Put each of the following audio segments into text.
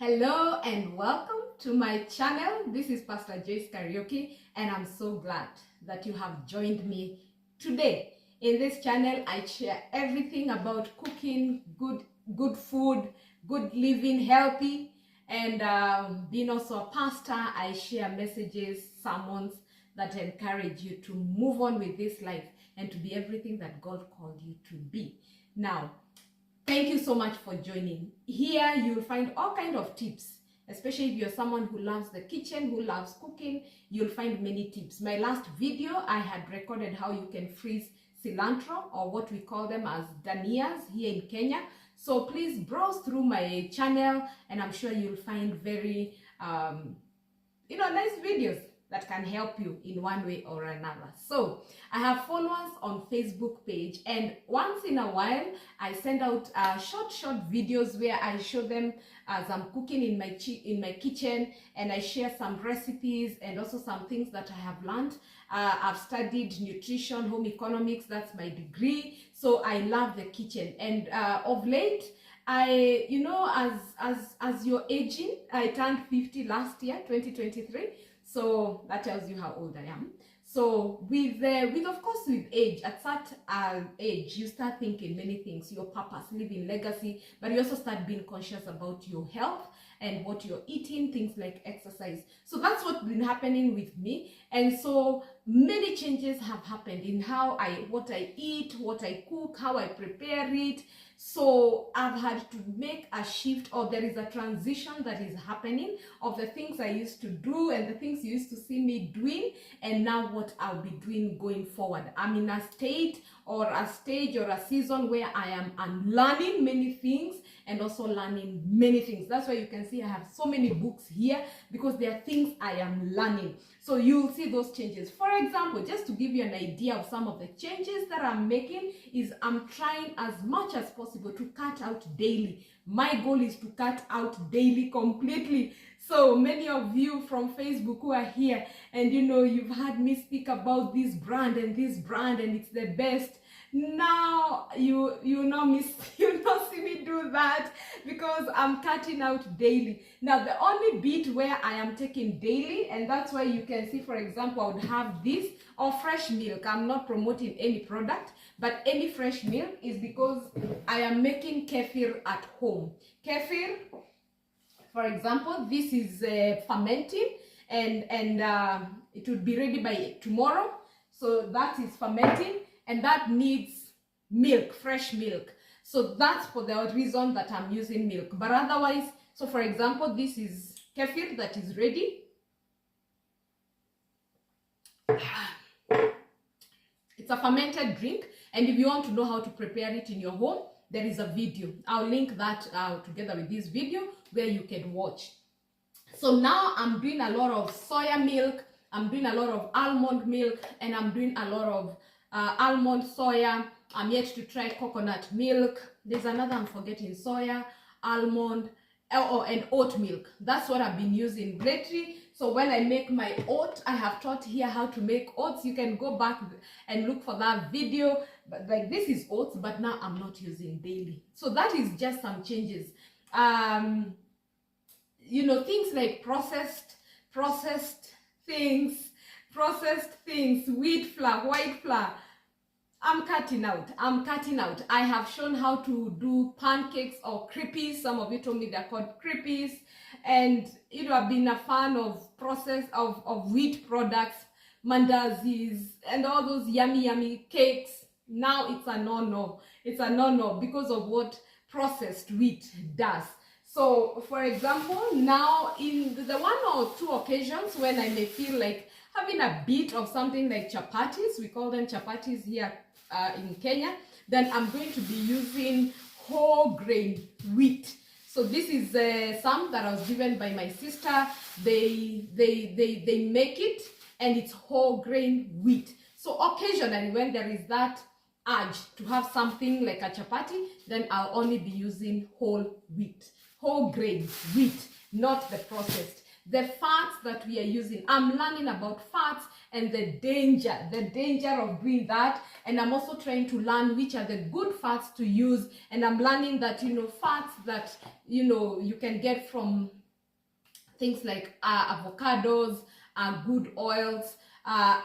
Hello and welcome to my channel. This is Pastor Joyce Karaoke and I'm so glad that you have joined me today. In this channel, I share everything about cooking, good food, good living, healthy, and being also a pastor. I share messages, sermons that encourage you to move on with this life and to be everything that God called you to be. Now, thank you so much for joining. Here you'll find all kinds of tips, especially if you're someone who loves the kitchen, who loves cooking, you'll find many tips. My last video, I had recorded how you can freeze cilantro, or what we call them as danias here in Kenya. So please browse through my channel and I'm sure you'll find very, nice videos that can help you in one way or another. So I have followers on Facebook page, and once in a while I send out short videos where I show them as I'm cooking in my kitchen, and I share some recipes and also some things that I have learned. I've studied nutrition, home economics, that's my degree, so I love the kitchen. And of late, as you're aging, I turned 50 last year, 2023. So that tells you how old I am. So with of course with age, at that age, you start thinking many things, your purpose, living legacy, but you also start being conscious about your health and what you're eating, things like exercise. So that's what's been happening with me. And so many changes have happened in what I eat, what I cook, how I prepare it. So I've had to make a shift, or there is a transition that is happening of the things I used to do and the things you used to see me doing, and now what I'll be doing going forward. I'm in a stage or a season where I am unlearning many things and also learning many things. That's why you can see I have so many books here, because there are things I am learning. So you'll see those changes. For example, just to give you an idea of some of the changes that I'm making, is I'm trying as much as possible to cut out daily. My goal is to cut out daily completely. So many of you from Facebook who are here, and you've heard me speak about this brand and it's the best. Now you not see me do that, because I'm cutting out daily. Now the only bit where I am taking daily, and that's why you can see, for example, I would have this, or fresh milk. I'm not promoting any product, but any fresh milk is because I am making kefir at home. Kefir, for example, this is fermenting, and it would be ready by tomorrow. So that is fermenting, and that needs milk, fresh milk. So that's for the reason that I'm using milk. But otherwise, so for example, this is kefir that is ready. It's a fermented drink, and if you want to know how to prepare it in your home, there is a video. I'll link that together with this video where you can watch. So now I'm doing a lot of soya milk, I'm doing a lot of almond milk, and I'm doing a lot of almond soya. I'm yet to try coconut milk. There's another I'm forgetting: soya, almond, and oat milk. That's what I've been using lately. So when I make my oat, I have taught here how to make oats. You can go back and look for that video. But like, this is oats, but now I'm not using daily. So that is just some changes. Things like processed things, wheat flour, white flour, I'm cutting out. I have shown how to do pancakes or crepes. Some of you told me they're called crepes. And I've been a fan of of wheat products, mandazis, and all those yummy cakes. Now it's a no-no. It's a no-no because of what processed wheat does. So for example, now in the one or two occasions when I may feel like having a bit of something like chapatis, we call them chapatis here in Kenya, then I'm going to be using whole grain wheat. So this is some that I was given by my sister. They make it, and it's whole grain wheat. So occasionally when there is that urge to have something like a chapati, then I'll only be using whole grain wheat, not the processed. the fats that we are using. I'm learning about fats and the danger of doing that. And I'm also trying to learn which are the good fats to use. And I'm learning that, fats that, you can get from things like avocados, good oils,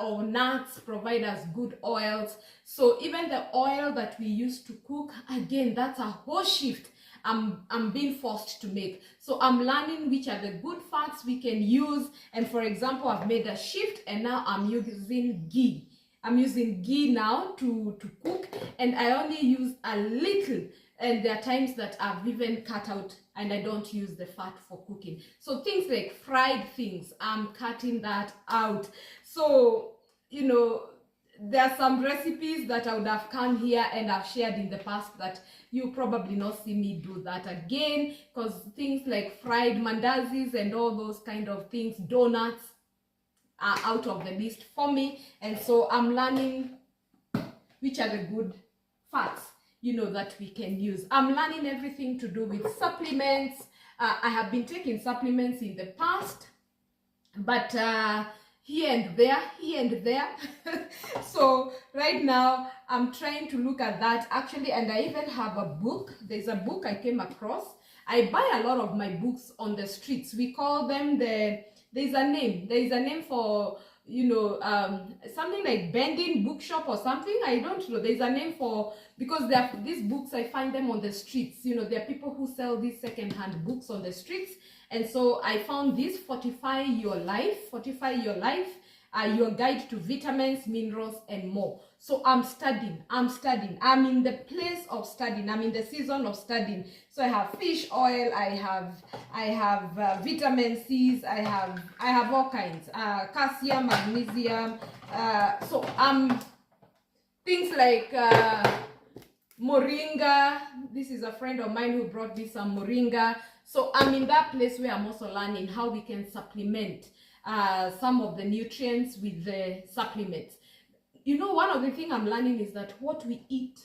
or nuts provide us good oils. So even the oil that we use to cook, again, that's a whole shift I'm being forced to make. So I'm learning which are the good fats we can use. And for example, I've made a shift and now I'm using ghee. I'm using ghee now to cook, and I only use a little. And there are times that I've even cut out and I don't use the fat for cooking. So things like fried things, I'm cutting that out. So, there are some recipes that I would have come here and I've shared in the past that you probably not see me do that again, because things like fried mandazis and all those kind of things, donuts, are out of the list for me. And so I'm learning which are the good fats that we can use. I'm learning everything to do with supplements. I have been taking supplements in the past, but here and there. So right now I'm trying to look at that actually, and I even have a book. There's a book I came across. I buy a lot of my books on the streets. We call them there's a name for something like bending bookshop or something. I don't know. There's a name for, because these books, I find them on the streets. There are people who sell these second-hand books on the streets. And so I found this, Fortify Your Life, your guide to vitamins, minerals, and more. So I'm studying. I'm in the place of studying. I'm in the season of studying. So I have fish oil. I have vitamin C's. I have all kinds. Calcium, magnesium. So things like moringa. This is a friend of mine who brought me some moringa. So I'm in that place where I'm also learning how we can supplement some of the nutrients with the supplements. One of the things I'm learning is that what we eat,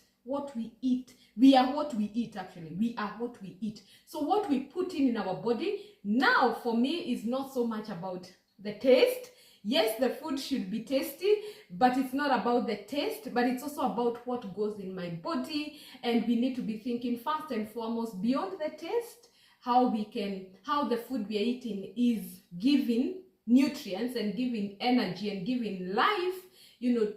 we are what we eat actually. We are what we eat. So what we put in our body, now for me, is not so much about the taste. Yes, the food should be tasty, but it's not about the taste, but it's also about what goes in my body. And we need to be thinking first and foremost beyond the taste, how the food we are eating is giving nutrients and giving energy and giving life,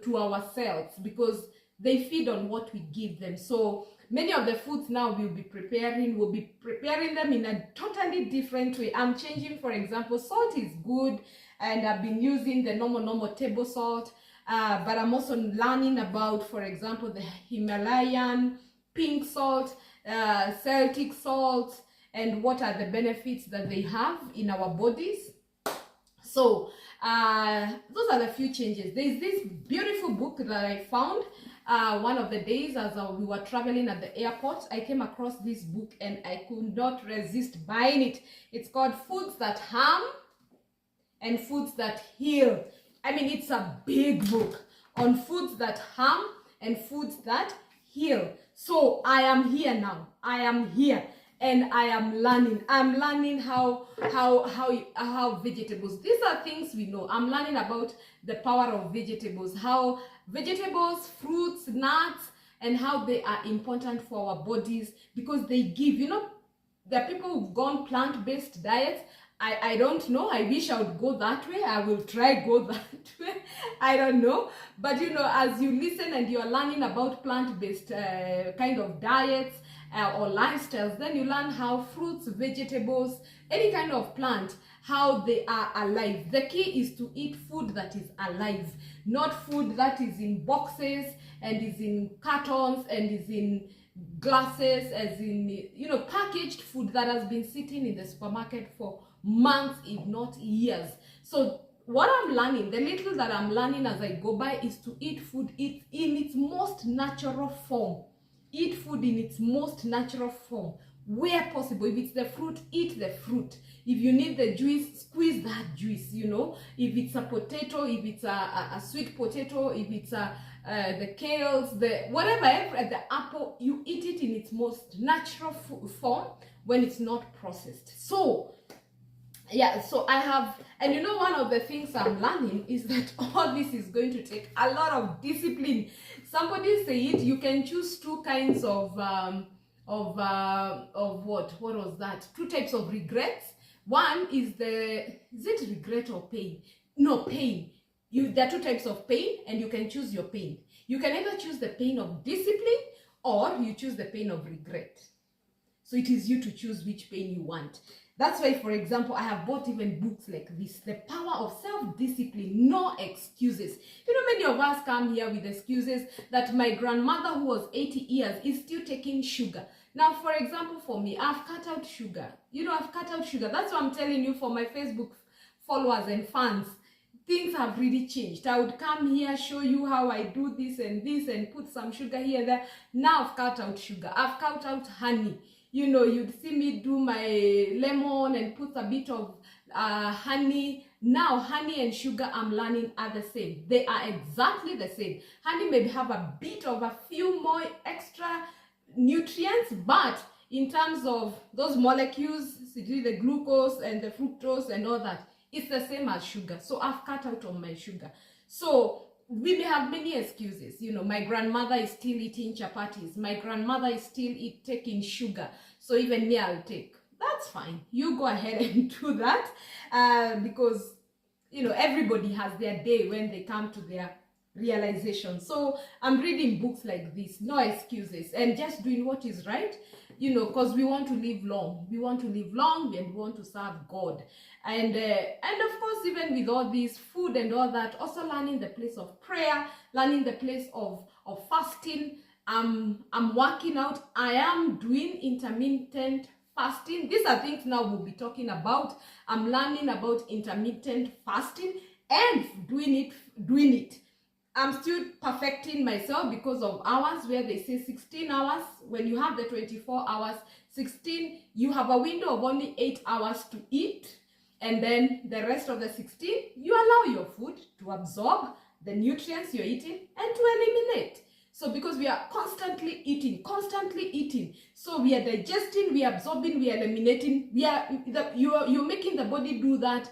to our cells, because they feed on what we give them. So many of the foods now we'll be preparing them in a totally different way. I'm changing, for example, salt is good, and I've been using the normal table salt, but I'm also learning about, for example, the Himalayan pink salt, Celtic salt, and what are the benefits that they have in our bodies. So those are the few changes. There's this beautiful book that I found one of the days as we were traveling at the airport. I came across this book and I could not resist buying it. It's called Foods That Harm and Foods That Heal. I mean, it's a big book on foods that harm and foods that heal. So I am here now. I am here. And I am learning. I'm learning how vegetables. These are things we know. I'm learning about the power of vegetables. How vegetables, fruits, nuts, and how they are important for our bodies, because they give. There are people who've gone plant-based diets. I don't know. I wish I would go that way. I will try go that way. I don't know. But as you listen and you're learning about plant-based kind of diets, or lifestyles, then you learn how fruits, vegetables, any kind of plant, how they are alive. The key is to eat food that is alive, not food that is in boxes and is in cartons and is in glasses, as in packaged food that has been sitting in the supermarket for months, if not years. So what I'm learning, the little that I'm learning as I go by, is to eat food in its most natural form. Eat food in its most natural form, where possible. If it's the fruit, eat the fruit. If you need the juice, squeeze that juice, If it's a potato, if it's a sweet potato, if it's the kales, the apple, you eat it in its most natural form when it's not processed. So yeah, so I have, and you know, one of the things I'm learning is that all this is going to take a lot of discipline. Somebody said you can choose two kinds of what was that, two types of regrets. One is is it regret or pain? No, pain. There are two types of pain, and you can choose your pain. You can either choose the pain of discipline, or you choose the pain of regret. So it is you to choose which pain you want. That's why, for example, I have bought even books like this, The Power of Self-Discipline, No Excuses. You know, many of us come here with excuses that my grandmother, who was 80 years, is still taking sugar. Now, for example, for me, I've cut out sugar. You know, I've cut out sugar. That's what I'm telling you, for my Facebook followers and fans. Things have really changed. I would come here, show you how I do this, and put some sugar here and there. Now I've cut out sugar. I've cut out honey. You know, you'd see me do my lemon and put a bit of honey. Now, honey and sugar, I'm learning, are the same. They are exactly the same. Honey may have a bit of a few more extra nutrients, but in terms of those molecules, the glucose and the fructose and all that, it's the same as sugar. So I've cut out on my sugar. So we may have many excuses. You know, my grandmother is still eating chapatis. My grandmother is still taking sugar. So even me, I'll take. That's fine. You go ahead and do that, because, you know, everybody has their day when they come to their realization. So I'm reading books like this, No Excuses, and just doing what is right, you know, because we want to live long. We want to live long, and we want to serve God. And of course, even with all this food and all that, also learning the place of prayer, learning the place of fasting. I'm working out. I am doing intermittent fasting. These are things now we'll be talking about. I'm learning about intermittent fasting and doing it. I'm still perfecting myself because of hours, where they say 16 hours. When you have the 24 hours, 16, you have a window of only 8 hours to eat. And then the rest of the 16, you allow your food to absorb the nutrients you're eating and to eliminate. So because we are constantly eating, so we are digesting, we are absorbing, we are eliminating, you're making the body do that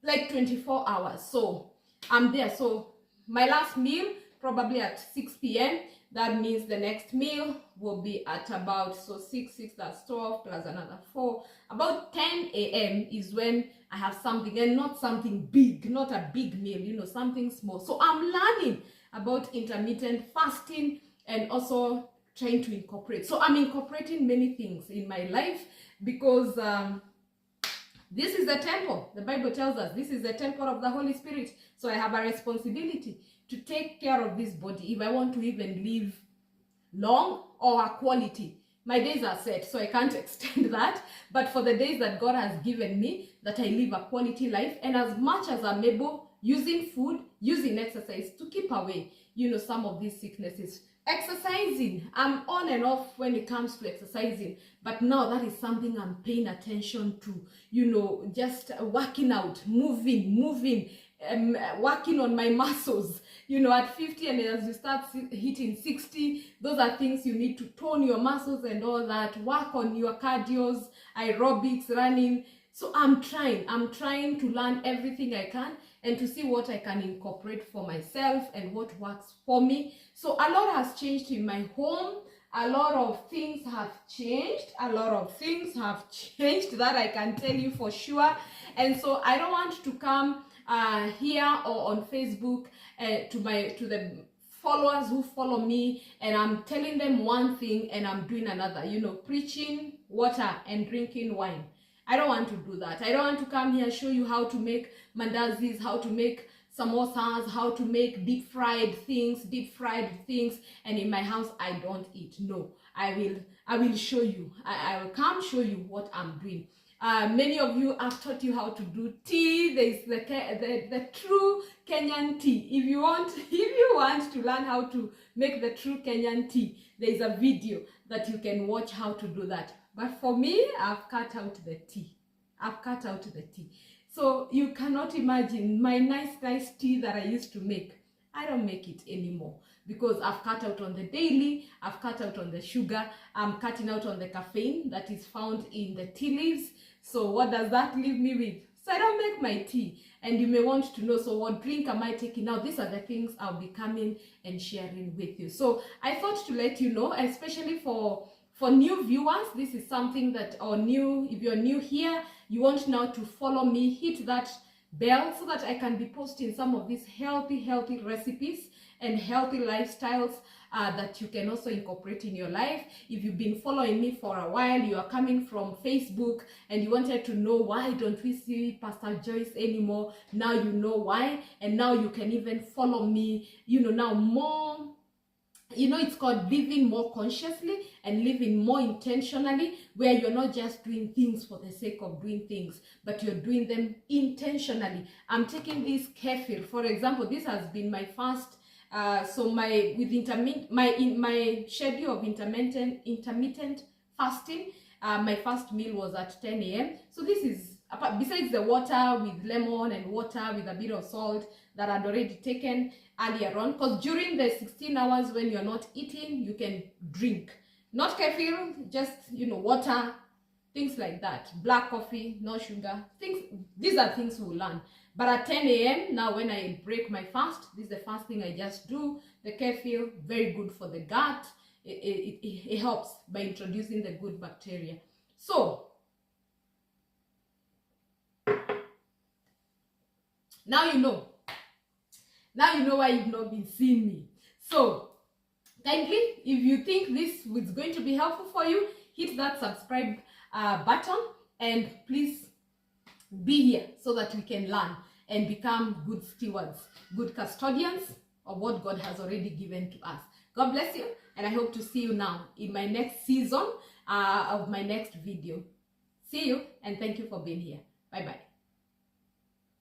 like 24 hours. So I'm there. So my last meal probably at 6 p.m. That means the next meal will be at about, so 6, that's 12 plus another 4. About 10 a.m. is when I have something, and not something big, not a big meal, you know, something small. So I'm learning about intermittent fasting and also trying to incorporate. So I'm incorporating many things in my life because this is the temple. The Bible tells us this is the temple of the Holy Spirit. So I have a responsibility to take care of this body if I want to even live long or a quality. My days are set, so I can't extend that. But for the days that God has given me, that I live a quality life, and as much as I'm able, using food, using exercise to keep away, you know, some of these sicknesses. Exercising, I'm on and off when it comes to exercising, but now that is something I'm paying attention to, you know, just working out, moving, working on my muscles, you know, at 50, and as you start hitting 60, those are things you need to tone your muscles and all that, work on your cardios, aerobics, running. So I'm trying to learn everything I can and to see what I can incorporate for myself and what works for me. So a lot has changed in my home. A lot of things have changed. That I can tell you for sure. And so I don't want to come here or on Facebook to the followers who follow me, and I'm telling them one thing and I'm doing another, you know, preaching water and drinking wine. I don't want to do that. I don't want to come here show you how to make mandazis, how to make samosas, how to make deep fried things, and in my house I don't eat. No, I will show you. I will come show you what I'm doing. Many of you, I've taught you how to do tea. There is the true Kenyan tea. If you want to learn how to make the true Kenyan tea, there is a video that you can watch how to do that. But for me, I've cut out the tea. So you cannot imagine my nice tea that I used to make. I don't make it anymore because I've cut out on the daily, I've cut out on the sugar, I'm cutting out on the caffeine that is found in the tea leaves. So what does that leave me with? So I don't make my tea. And you may want to know, so what drink am I taking now? These are the things I'll be coming and sharing with you. So I thought to let you know, especially for new viewers, this is something that, or new, if you're new here, you want now to follow me, hit that bell so that I can be posting some of these healthy recipes and healthy lifestyles that you can also incorporate in your life. If you've been following me for a while, you are coming from Facebook and you wanted to know why don't we see Pastor Joyce anymore, now you know why, and now you can even follow me, you know, now more. You know, it's called living more consciously and living more intentionally, where you're not just doing things for the sake of doing things, but you're doing them intentionally. I'm taking this kefir, for example. This has been my first, so my schedule of intermittent fasting. My first meal was at 10 a.m. So this is, besides the water with lemon and water with a bit of salt that I'd already taken earlier on, because during the 16 hours when you're not eating, you can drink. Not kefir, just, you know, water, things like that. Black coffee, no sugar, things. These are things we'll learn. But at 10 a.m., now when I break my fast, this is the first thing I just do. The kefir, very good for the gut. It helps by introducing the good bacteria. So, now you know. Now you know why you've not been seeing me. So, kindly, if you think this is going to be helpful for you, hit that subscribe button and please be here so that we can learn and become good stewards, good custodians of what God has already given to us. God bless you, and I hope to see you now in my next season of my next video. See you, and thank you for being here. Bye-bye.